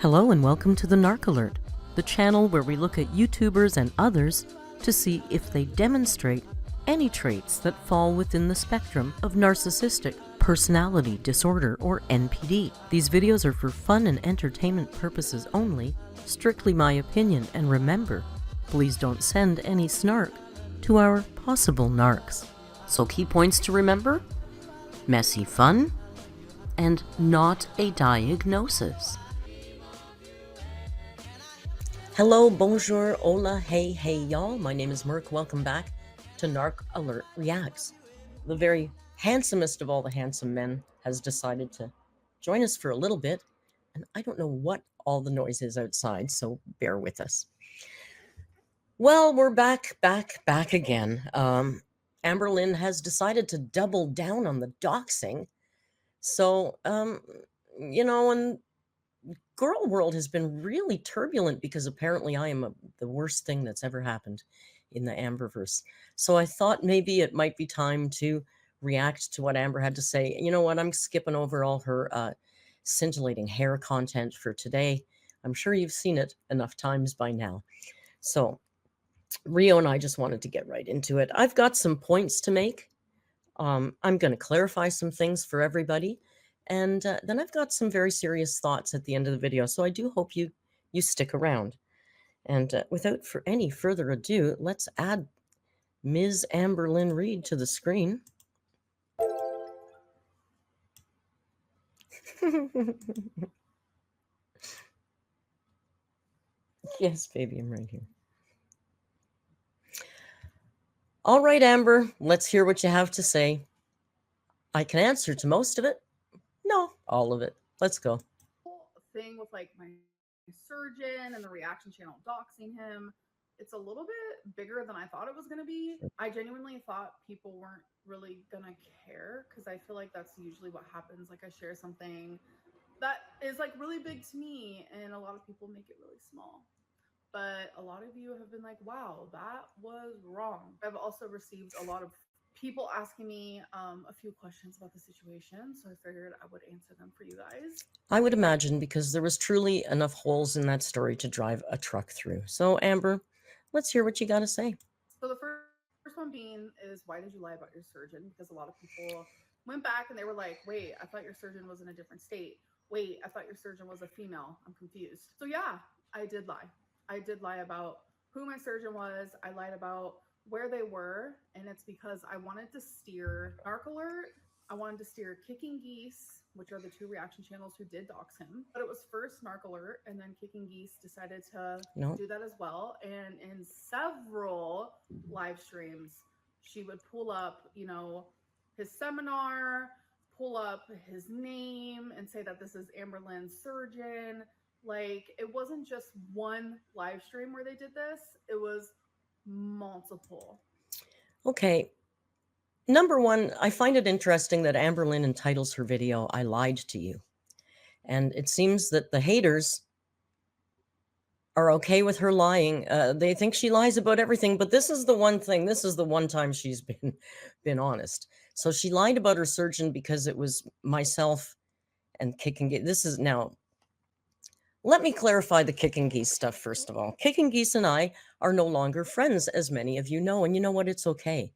Hello and welcome to the Narc Alert, the channel where we look at YouTubers and others to see if they demonstrate any traits that fall within the spectrum of narcissistic personality disorder or NPD. These videos are for fun and entertainment purposes only, strictly my opinion, and remember, please don't send any snark to our possible narcs. So key points to remember: messy fun and not a diagnosis. Hello, bonjour, hola, hey, y'all. My name is Merc. Welcome back to Narc Alert Reacts. The very handsomest of all the handsome men has decided to join us for a little bit, and I don't know what all the noise is outside, so bear with us. Well, we're back again. Amberlynn has decided to double down on the doxing. So, and girl world has been really turbulent because apparently I am the worst thing that's ever happened in the Amberverse. So I thought maybe it might be time to react to what Amber had to say. You know what? I'm skipping over all her scintillating hair content for today. I'm sure you've seen it enough times by now. So Rio and I just wanted to get right into it. I've got some points to make. I'm going to clarify some things for everybody. And then I've got some very serious thoughts at the end of the video. So I do hope you stick around. And without any further ado, let's add Ms. Amberlynn Reed to the screen. Yes, baby, I'm right here. All right, Amber, let's hear what you have to say. I can answer to most of it. No, all of it. Let's go. Thing with like my surgeon and the reaction channel doxing him, it's a little bit bigger than I thought it was going to be. I genuinely thought people weren't really going to care because I feel like that's usually what happens. Like I share something that is like really big to me and a lot of people make it really small. But a lot of you have been like, wow, that was wrong. I've also received a lot of people asking me a few questions about the situation, so I figured I would answer them for you guys. I would imagine, because there was truly enough holes in that story to drive a truck through. So Amber, let's hear what you got to say. So the first one being is, why did you lie about your surgeon? Because a lot of people went back and they were like, wait, I thought your surgeon was in a different state. Wait, I thought your surgeon was a female. I'm confused. So yeah, I did lie. I did lie about who my surgeon was. I lied about where they were, and it's because I wanted to steer Narc Alert. I wanted to steer Kicking Geese, which are the two reaction channels who did dox him. But it was first Narc Alert, and then Kicking Geese decided to do that as well. And in several live streams, she would pull up, his seminar, pull up his name, and say that this is Amberlynn's surgeon. Like, it wasn't just one live stream where they did this, it was multiple. Okay. Number one, I find it interesting that Amberlynn entitles her video, "I Lied to You." And it seems that the haters are okay with her lying. They think she lies about everything, but this is the one thing, this is the one time she's been honest. So she lied about her surgeon because it was myself and Kicking Geese. This is now, let me clarify the Kicking Geese stuff first of all. Kicking Geese and I are no longer friends, as many of you know, and you know what? It's okay.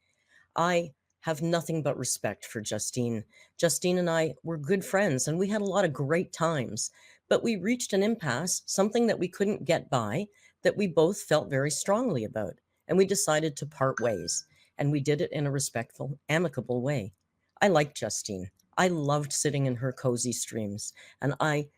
I have nothing but respect for Justine. Justine and I were good friends, and we had a lot of great times, but we reached an impasse, something that we couldn't get by, that we both felt very strongly about, and we decided to part ways, and we did it in a respectful, amicable way. I liked Justine. I loved sitting in her cozy streams, and I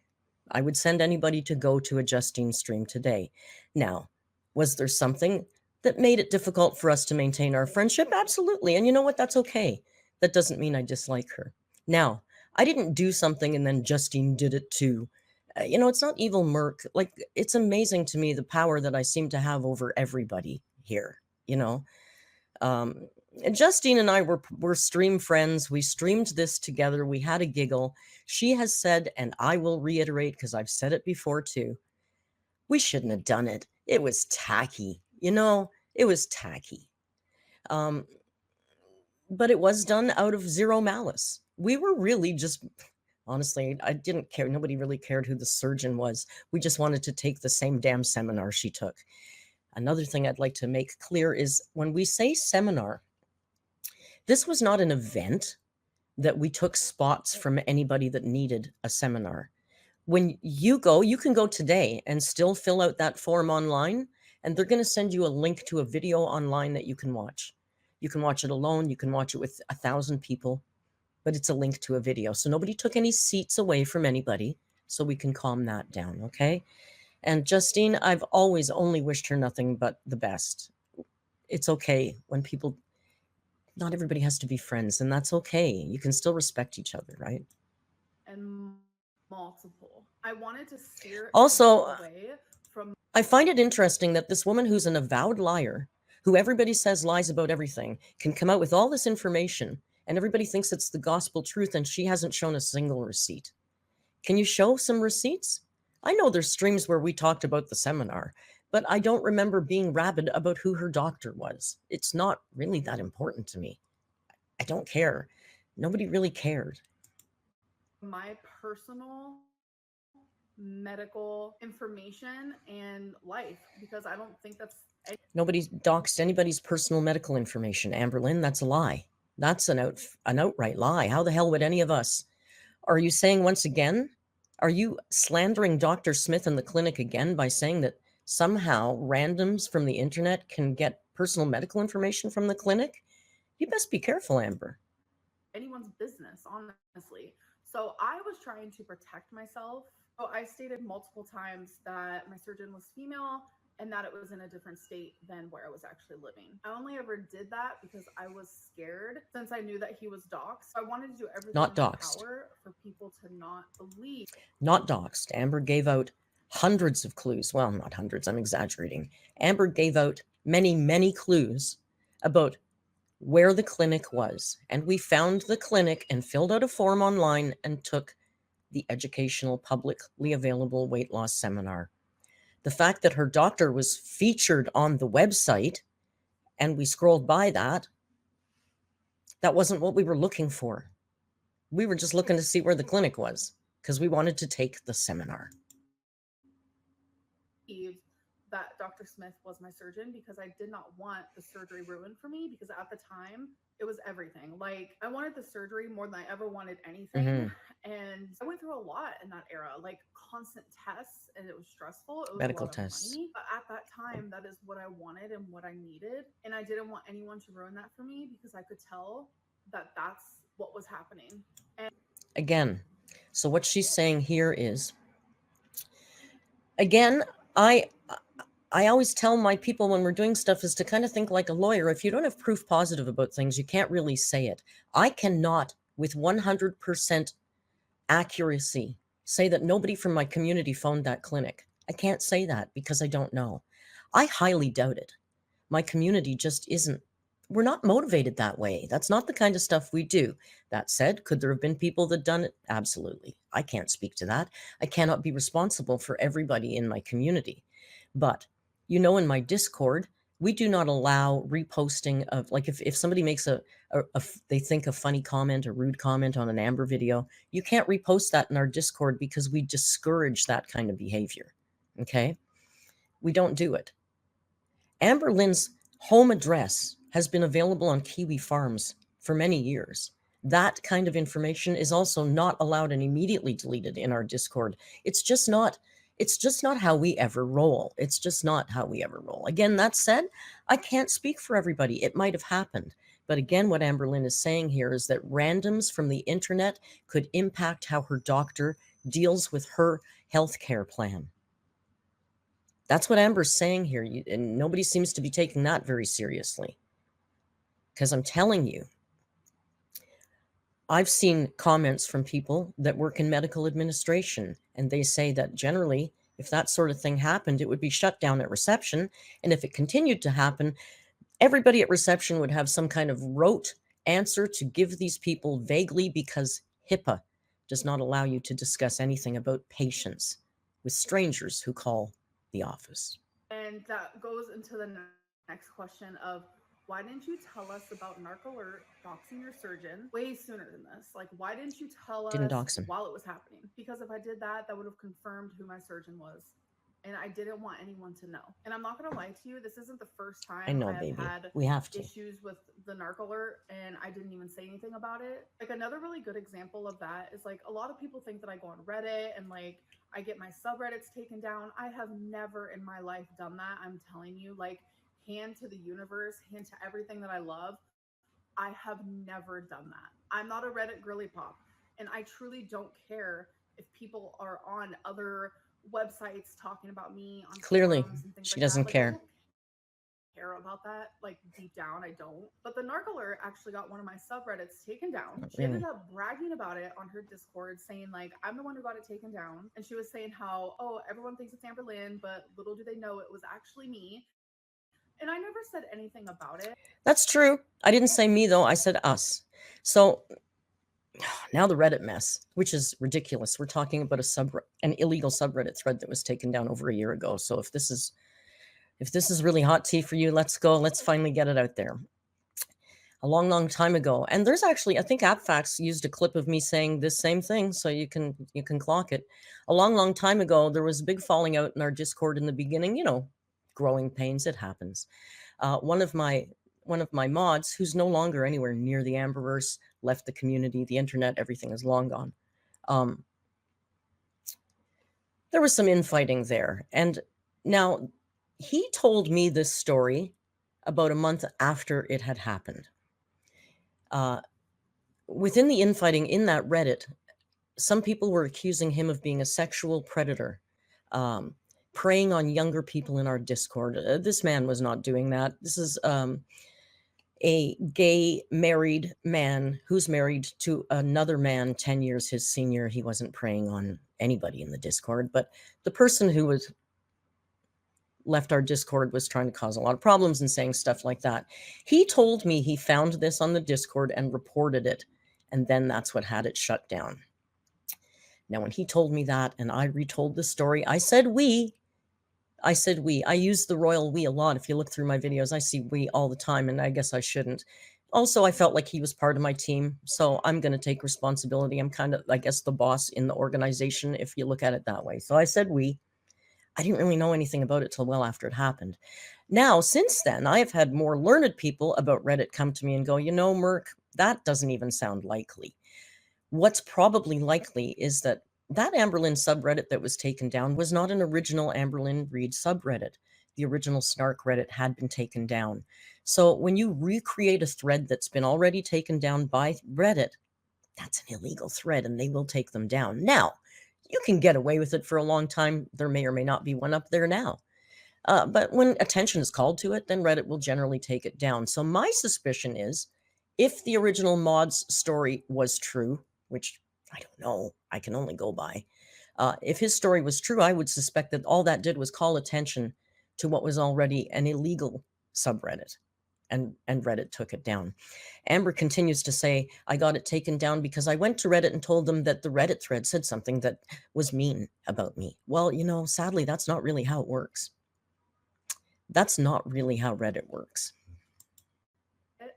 would send anybody to go to a Justine stream today. Now, was there something that made it difficult for us to maintain our friendship? Absolutely. And you know what? That's okay. That doesn't mean I dislike her. Now, I didn't do something and then Justine did it too. It's not evil Merc. Like, it's amazing to me the power that I seem to have over everybody here, And Justine and I were stream friends. We streamed this together. We had a giggle. She has said, and I will reiterate because I've said it before too, we shouldn't have done it. It was tacky. It was tacky. But it was done out of zero malice. We were really just Honestly, I didn't care. Nobody really cared who the surgeon was. We just wanted to take the same damn seminar she took. Another thing I'd like to make clear is when we say seminar, this was not an event that we took spots from anybody that needed a seminar. When you go, you can go today and still fill out that form online, and they're going to send you a link to a video online that you can watch. You can watch it alone, you can watch it with 1,000 people, but it's a link to a video. So nobody took any seats away from anybody, so we can calm that down, okay? And Justine, I've always only wished her nothing but the best. It's okay when people, not everybody has to be friends, and that's okay. You can still respect each other, right? And multiple. I wanted to steer Also, people away from. I find it interesting that this woman who's an avowed liar, who everybody says lies about everything, can come out with all this information, and everybody thinks it's the gospel truth, and she hasn't shown a single receipt. Can you show some receipts? I know there's streams where we talked about the seminar, but I don't remember being rabid about who her doctor was. It's not really that important to me. I don't care. Nobody really cared. My personal medical information and life, because I don't think that's Nobody doxed anybody's personal medical information, Amberlynn. That's a lie. That's an outright lie. How the hell would any of us? Are you saying once again? Are you slandering Dr. Smith and the clinic again by saying that somehow randoms from the internet can get personal medical information from the clinic? You best be careful, Amber. anyone's business, honestly. So I was trying to protect myself. So I stated multiple times that my surgeon was female and that it was in a different state than where I was actually living. I only ever did that because I was scared since I knew that he was doxxed. I wanted to do everything Not in my doxed. power for people to not believe. Not doxed. Amber gave out hundreds of clues. Well, not hundreds, I'm exaggerating. Amber gave out many, many clues about where the clinic was. And we found the clinic and filled out a form online and took the educational, publicly available weight loss seminar. The fact that her doctor was featured on the website and we scrolled by that, that wasn't what we were looking for. We were just looking to see where the clinic was because we wanted to take the seminar. That Dr. Smith was my surgeon because I did not want the surgery ruined for me, because at the time it was everything. Like, I wanted the surgery more than I ever wanted anything. And I went through a lot in that era, like constant tests, and it was stressful. It was Medical a lot tests. of money. But at that time, that is what I wanted and what I needed. And I didn't want anyone to ruin that for me because I could tell that that's what was happening. And again, so what she's saying here is, again, I always tell my people when we're doing stuff is to kind of think like a lawyer. If you don't have proof positive about things, you can't really say it. I cannot, with 100% accuracy, say that nobody from my community phoned that clinic. I can't say that because I don't know. I highly doubt it. My community just isn't. We're not motivated that way. That's not the kind of stuff we do. That said, could there have been people that done it? Absolutely. I can't speak to that. I cannot be responsible for everybody in my community. But, in my Discord, we do not allow reposting of, like, if somebody makes they think a funny comment, a rude comment on an Amber video, you can't repost that in our Discord because we discourage that kind of behavior. Okay? We don't do it. Amberlynn's home address has been available on Kiwi Farms for many years. That kind of information is also not allowed and immediately deleted in our Discord. It's just not how we ever roll. It's just not how we ever roll. Again, that said, I can't speak for everybody. It might have happened. But again, what Amberlynn is saying here is that randoms from the internet could impact how her doctor deals with her healthcare plan. That's what Amber's saying here, and nobody seems to be taking that very seriously. Because I'm telling you, I've seen comments from people that work in medical administration, and they say that generally, if that sort of thing happened, it would be shut down at reception. And if it continued to happen, everybody at reception would have some kind of rote answer to give these people vaguely, because HIPAA does not allow you to discuss anything about patients with strangers who call the office. And that goes into the next question of why didn't you tell us about narc alert doxing your surgeon way sooner than this? Like, why didn't you tell Didn't us dox him. while it was happening? Because if I did that, that would have confirmed who my surgeon was. And I didn't want anyone to know. And I'm not going to lie to you, this isn't the first I time know, I have baby. had We have to. issues with the narc alert and I didn't even say anything about it. Like, another really good example of that is like a lot of people think that I go on Reddit and like I get my subreddits taken down. I have never in my life done that. I'm telling you, like, hand to the universe, hand to everything that I love. I have never done that. I'm not a Reddit girly pop. And I truly don't care if people are on other websites talking about me on Clearly, forums and things she like that. doesn't Like, I care. don't care about that. Like, deep down, I don't. But the narc alert actually got one of my subreddits taken down. Not She ended really. up bragging about it on her Discord, saying like, I'm the one who got it taken down. And she was saying how, oh, everyone thinks it's Amberlynn, but little do they know it was actually me. And I never said anything about it. That's true. I didn't say me, though. I said us. So now the Reddit mess, which is ridiculous. We're talking about an illegal subreddit thread that was taken down over a year ago. So if this is really hot tea for you, let's go. Let's finally get it out there. A long, long time ago. And there's actually, I think AppFacts used a clip of me saying this same thing, so you can clock it. A long, long time ago, there was a big falling out in our Discord in the beginning. Growing pains, it happens. One of my mods, who's no longer anywhere near the Amberverse, left the community, the internet, everything is long gone. There was some infighting there, and now he told me this story about a month after it had happened. Within the infighting in that Reddit, some people were accusing him of being a sexual predator, preying on younger people in our Discord. This man was not doing that. This is a gay married man who's married to another man 10 years his senior. He wasn't preying on anybody in the Discord, but the person who was left our Discord was trying to cause a lot of problems and saying stuff like that. He told me he found this on the Discord and reported it, and then that's what had it shut down. Now, when he told me that and I retold the story, I said we. I use the royal we a lot. If you look through my videos, I see we all the time, and I guess I shouldn't. Also, I felt like he was part of my team, so I'm going to take responsibility. I'm kind of, I guess, the boss in the organization, if you look at it that way. So I said we. I didn't really know anything about it till well after it happened. Now, since then, I have had more learned people about Reddit come to me and go, Merc, that doesn't even sound likely. What's probably likely is that Amberlynn subreddit that was taken down was not an original Amberlynn Reid subreddit. The original Snark Reddit had been taken down. So when you recreate a thread that's been already taken down by Reddit, that's an illegal thread and they will take them down. Now, you can get away with it for a long time. There may or may not be one up there now. But when attention is called to it, then Reddit will generally take it down. So my suspicion is, if the original mod's story was true, which I don't know, I can only go by. If his story was true, I would suspect that all that did was call attention to what was already an illegal subreddit, and Reddit took it down. Amber continues to say, I got it taken down because I went to Reddit and told them that the Reddit thread said something that was mean about me. Well, sadly, that's not really how it works. That's not really how Reddit works.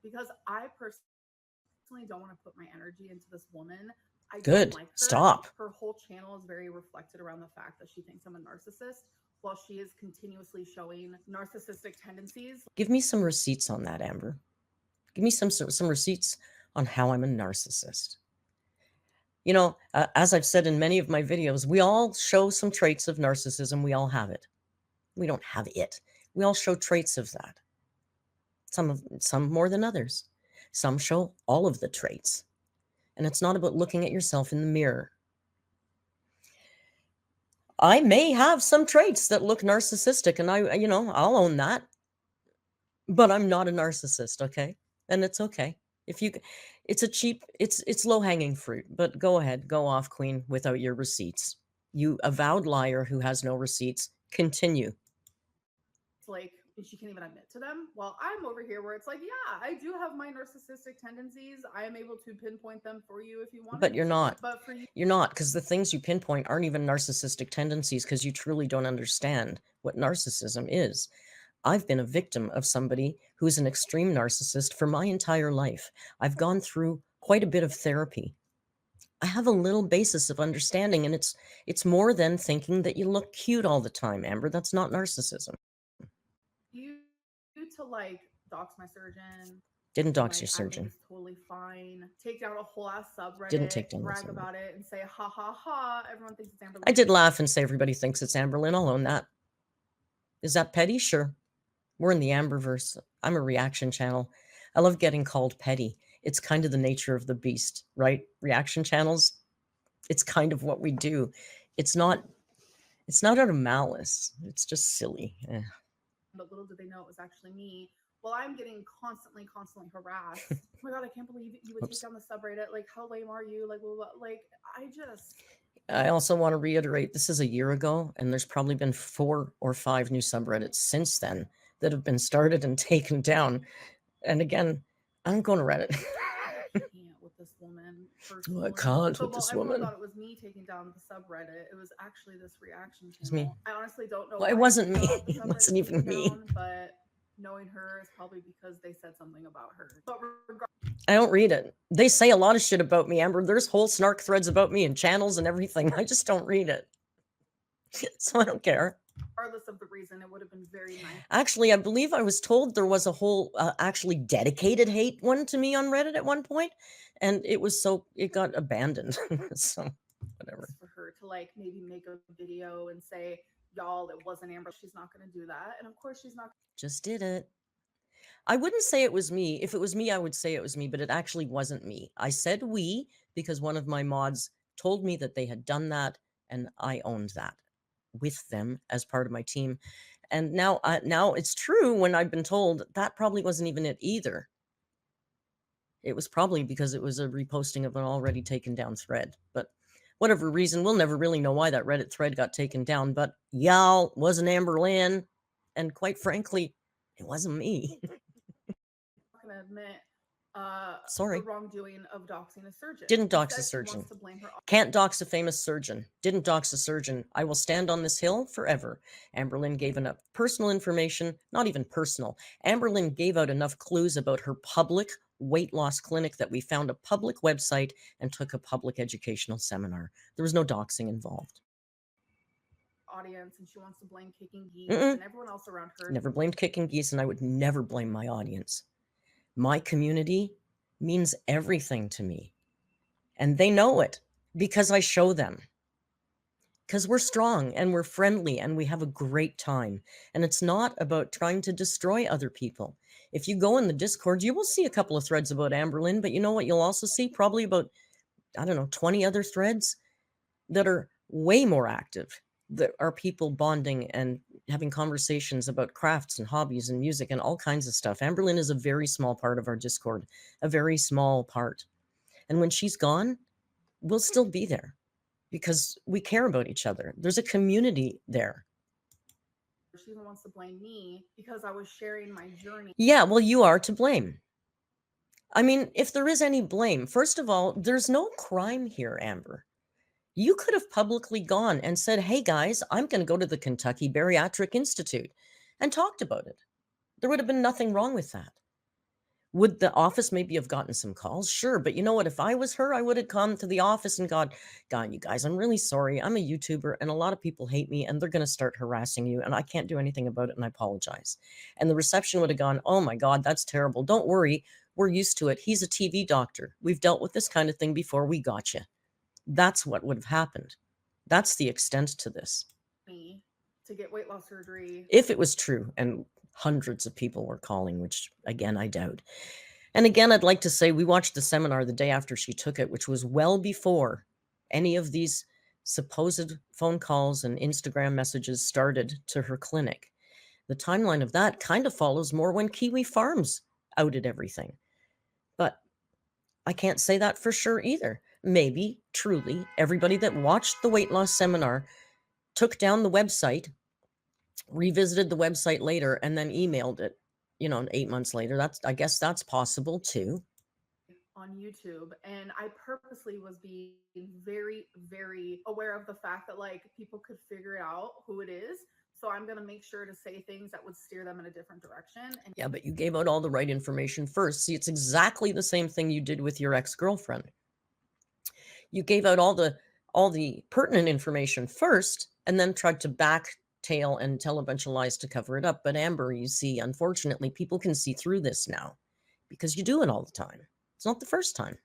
Because I personally don't want to put my energy into this woman. I Good. don't like her. Stop. Her whole channel is very reflected around the fact that she thinks I'm a narcissist, while she is continuously showing narcissistic tendencies. Give me some receipts on that, Amber. Give me some receipts on how I'm a narcissist. As I've said in many of my videos, we all show some traits of narcissism. We all have it. We don't have it. We all show traits of that. Some more than others. Some show all of the traits. And it's not about looking at yourself in the mirror. I may have some traits that look narcissistic, and I'll own that. But I'm not a narcissist, okay? And it's okay. It's low-hanging fruit, but go ahead, go off, queen, without your receipts. You avowed liar who has no receipts. Continue. It's like, and she can't even admit to them. Well, I'm over here where it's like, yeah, I do have my narcissistic tendencies. I am able to pinpoint them for you if you want. But you're not. But for you, you're not, because the things you pinpoint aren't even narcissistic tendencies, because you truly don't understand what narcissism is. I've been a victim of somebody who's an extreme narcissist for my entire life. I've gone through quite a bit of therapy. I have a little basis of understanding, and it's more than thinking that you look cute all the time, Amber. That's not narcissism. You to like dox my surgeon, Didn't and dox like your I think surgeon. it's totally fine. Take down a whole ass Didn't subreddit, take down the brag subreddit. about it, and say ha ha ha. Everyone thinks it's Amberlynn. I did laugh and say everybody thinks it's Amberlynn. I'll own that. Is that petty? Sure. We're in the Amberverse. I'm a reaction channel. I love getting called petty. It's kind of the nature of the beast, right? Reaction channels, it's kind of what we do. It's not out of malice. It's just silly. But little did they know it was actually me. Well, I'm getting constantly harassed. Oh my god, I can't believe you would take down the subreddit. Like, how lame are you? Like, well, like, I also want to reiterate, this is a year ago, and there's probably been 4 or 5 new subreddits since then that have been started and taken down. And again, I'm going to Reddit. can't with this woman personally. I can't So with while this everyone woman. thought it was me taking down the subreddit, it was actually this reaction It's me. channel. I honestly don't know Well, it why wasn't she me. got the It subreddit wasn't even taken me. down, but knowing her is probably because they said something about her. But I don't read it. They say a lot of shit about me, Amber. There's whole snark threads about me and channels and everything. I just don't read it. So I don't care. regardless of the reason, it would have been very nice. Actually, I believe I was told there was a whole actually dedicated hate one to me on Reddit at one point, and it got abandoned. So whatever. For her to like maybe make a video and say, y'all, it wasn't Amber. She's not going to do that. And of course she's not. Just did it. I wouldn't say it was me. If it was me, I would say it was me, but it actually wasn't me. I said we because one of my mods told me that they had done that, and I owned that with them as part of my team. And now it's true when I've been told that probably wasn't even it either. It was probably because it was a reposting of an already taken down thread. But whatever reason, we'll never really know why that Reddit thread got taken down. But y'all wasn't Amberlynn. And quite frankly, it wasn't me. I'm going to admit Sorry. the wrongdoing of doxing a surgeon. Didn't dox a surgeon. Can't dox a famous surgeon. Didn't dox a surgeon. I will stand on this hill forever. Amberlynn gave enough personal information, not even personal. Amberlynn gave out enough clues about her public weight loss clinic that we found a public website and took a public educational seminar. There was no doxing involved. Audience, and she wants to blame kicking geese and everyone else around her. Never blamed kicking geese, and I would never blame my audience. My community means everything to me. And they know it because I show them. Because we're strong and we're friendly and we have a great time. And it's not about trying to destroy other people. If you go in the Discord, you will see a couple of threads about Amberlynn, but you know what you'll also see? Probably about, 20 other threads that are way more active, that are people bonding and having conversations about crafts and hobbies and music and all kinds of stuff. Amberlynn is a very small part of our Discord, a very small part. And when she's gone, we'll still be there because we care about each other. There's a community there. She even wants to blame me because I was sharing my journey. Yeah, well, you are to blame. I mean, if there is any blame, first of all, there's no crime here, Amber. You could have publicly gone and said, hey guys, I'm going to go to the Kentucky Bariatric Institute and talked about it. There would have been nothing wrong with that. Would the office maybe have gotten some calls? Sure. But you know what? If I was her, I would have come to the office and gone, you guys, I'm really sorry. I'm a YouTuber and a lot of people hate me and they're going to start harassing you and I can't do anything about it and I apologize. And the reception would have gone, oh my God, that's terrible. Don't worry. We're used to it. He's a TV doctor. We've dealt with this kind of thing before. We got you. That's what would have happened. That's the extent to this. To get weight loss surgery. If it was true, and hundreds of people were calling, which again, I doubt. And again, I'd like to say we watched the seminar the day after she took it, which was well before any of these supposed phone calls and Instagram messages started to her clinic. The timeline of that kind of follows more when Kiwi Farms outed everything. But I can't say that for sure either. Maybe, truly, everybody that watched the weight loss seminar took down the website, revisited the website later, and then emailed it, 8 months later. I guess that's possible too. On YouTube, and I purposely was being very, very aware of the fact that like people could figure out who it is. So I'm going to make sure to say things that would steer them in a different direction. And Yeah, but you gave out all the right information first. See, it's exactly the same thing you did with your ex-girlfriend. You gave out all the pertinent information first and then tried to backtail and tell a bunch of lies to cover it up. But Amber, you see, unfortunately, people can see through this now because you do it all the time. It's not the first time.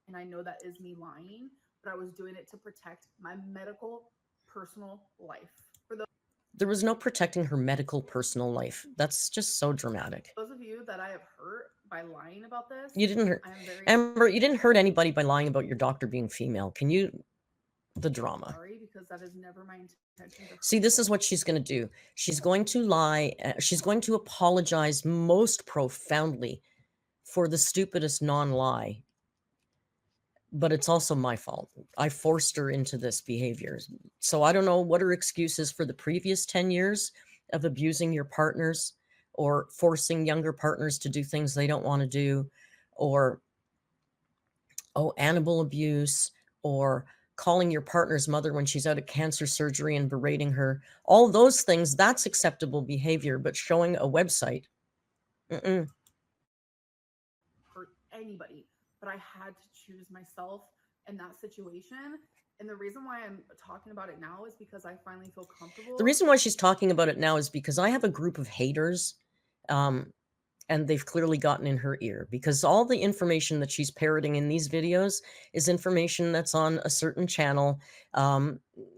And I know that is me lying, but I was doing it to protect my medical personal life. For There was no protecting her medical personal life. That's just so dramatic. those of you that I have hurt by lying about this, You didn't hurt I am very Amber, you didn't hurt anybody by lying about your doctor being female. Can you the drama? sorry, because that is never my intention. See, this is what she's going to do. She's going to lie. She's going to apologize most profoundly for the stupidest non-lie. But it's also my fault. I forced her into this behavior. So I don't know what her excuse is for the previous 10 years of abusing your partners or forcing younger partners to do things they don't want to do, or, animal abuse, or calling your partner's mother when she's out of cancer surgery and berating her. All those things, that's acceptable behavior, but showing a website, hurt anybody, but I had to choose myself in that situation. And the reason why I'm talking about it now is because I finally feel comfortable. The reason why she's talking about it now is because I have a group of haters, and they've clearly gotten in her ear, because all the information that she's parroting in these videos is information that's on a certain channel.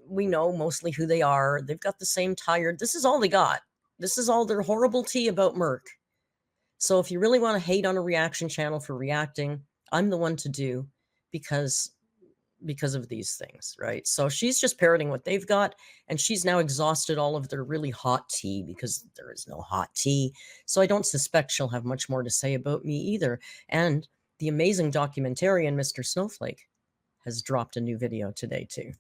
We know mostly who they are. They've got the same tired. This is all they got. This is all their horrible tea about Merc. So if you really want to hate on a reaction channel for reacting, I'm the one to do, because of these things, right? So she's just parroting what they've got, and she's now exhausted all of their really hot tea, because there is no hot tea. So I don't suspect she'll have much more to say about me either. And the amazing documentarian, Mr. Snowflake, has dropped a new video today too.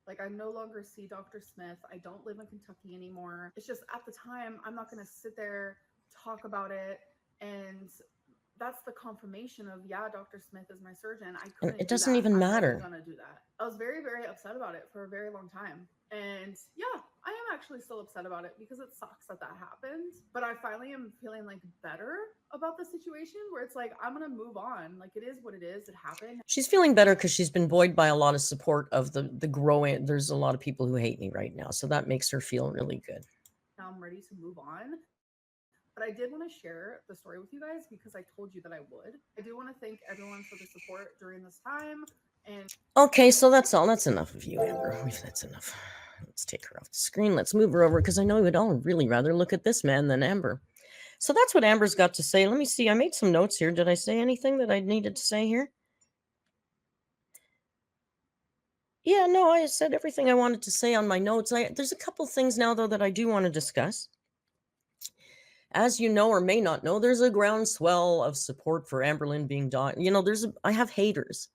Like, I no longer see Dr. Smith. I don't live in Kentucky anymore. It's just, at the time, I'm not going to sit there, talk about it, and that's the confirmation of, yeah, Dr. Smith is my surgeon. I couldn't. It doesn't even matter. I'm gonna do that. I was very, very upset about it for a very long time. And yeah, I am actually still upset about it, because it sucks that happened. But I finally am feeling like better about the situation, where it's like, I'm gonna move on. Like, it is what it is. It happened. She's feeling better because she's been buoyed by a lot of support of the growing. There's a lot of people who hate me right now, so that makes her feel really good. Now I'm ready to move on. But I did want to share the story with you guys, because I told you that I would. I do want to thank everyone for the support during this time. And okay, so that's all. That's enough of you, Amber. That's enough. Let's take her off the screen. Let's move her over, because I know we'd all really rather look at this man than Amber. So that's what Amber's got to say. Let me see. I made some notes here. Did I say anything that I needed to say here? Yeah, no, I said everything I wanted to say on my notes. There's a couple things now, though, that I do want to discuss. As you know or may not know, there's a groundswell of support for Amberlynn being I have haters.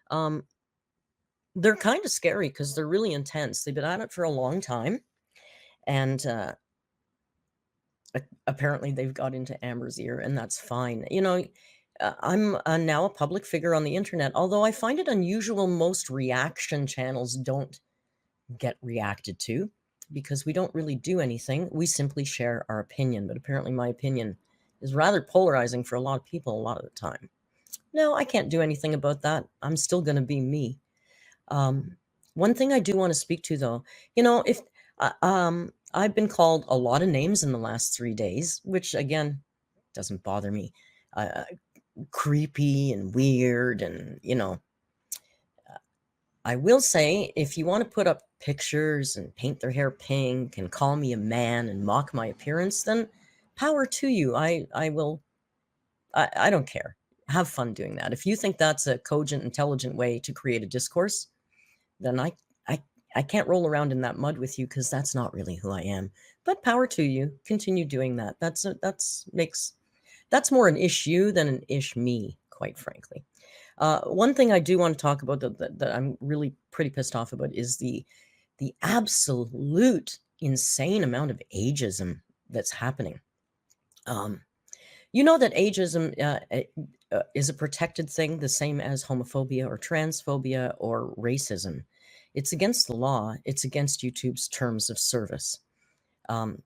They're kind of scary because they're really intense. They've been at it for a long time. And apparently they've got into Amber's ear, and that's fine. I'm now a public figure on the internet, although I find it unusual most reaction channels don't get reacted to, because we don't really do anything. We simply share our opinion. But apparently my opinion is rather polarizing for a lot of people a lot of the time. No, I can't do anything about that. I'm still going to be me. One thing I do want to speak to, though, if I've been called a lot of names in the last 3 days, which again doesn't bother me. Creepy and weird, and I will say, if you want to put up pictures and paint their hair pink and call me a man and mock my appearance, then power to you. I will. I don't care. Have fun doing that. If you think that's a cogent, intelligent way to create a discourse, then I can't roll around in that mud with you, because that's not really who I am. But power to you. Continue doing that. That's more an issue than an ish me, quite frankly. One thing I do want to talk about that I'm really pretty pissed off about is the absolute insane amount of ageism that's happening. You know that ageism is a protected thing, the same as homophobia or transphobia or racism. It's against the law. It's against YouTube's terms of service. I'm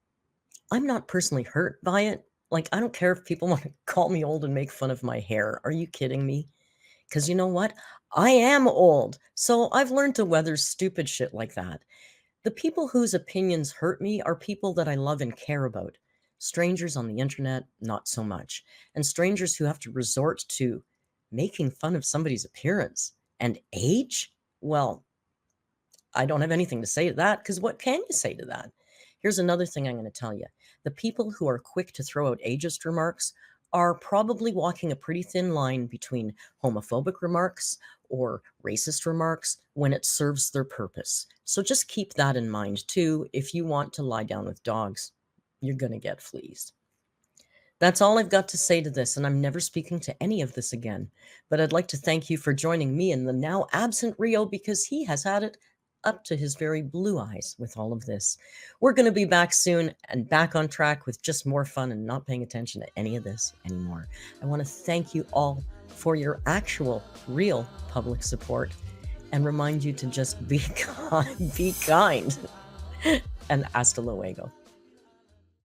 not personally hurt by it. Like, I don't care if people want to call me old and make fun of my hair. Are you kidding me? Because you know what? I am old, so I've learned to weather stupid shit like that. The people whose opinions hurt me are people that I love and care about. Strangers on the internet, not so much. And strangers who have to resort to making fun of somebody's appearance and age? Well, I don't have anything to say to that, because what can you say to that? Here's another thing I'm going to tell you. The people who are quick to throw out ageist remarks are probably walking a pretty thin line between homophobic remarks or racist remarks when it serves their purpose. So just keep that in mind too. If you want to lie down with dogs, you're going to get fleas. That's all I've got to say to this, and I'm never speaking to any of this again. But I'd like to thank you for joining me and the now absent Rio, because he has had it up to his very blue eyes with all of this. We're going to be back soon and back on track with just more fun and not paying attention to any of this anymore. I want to thank you all for your actual, real public support and remind you to just be kind, and hasta luego.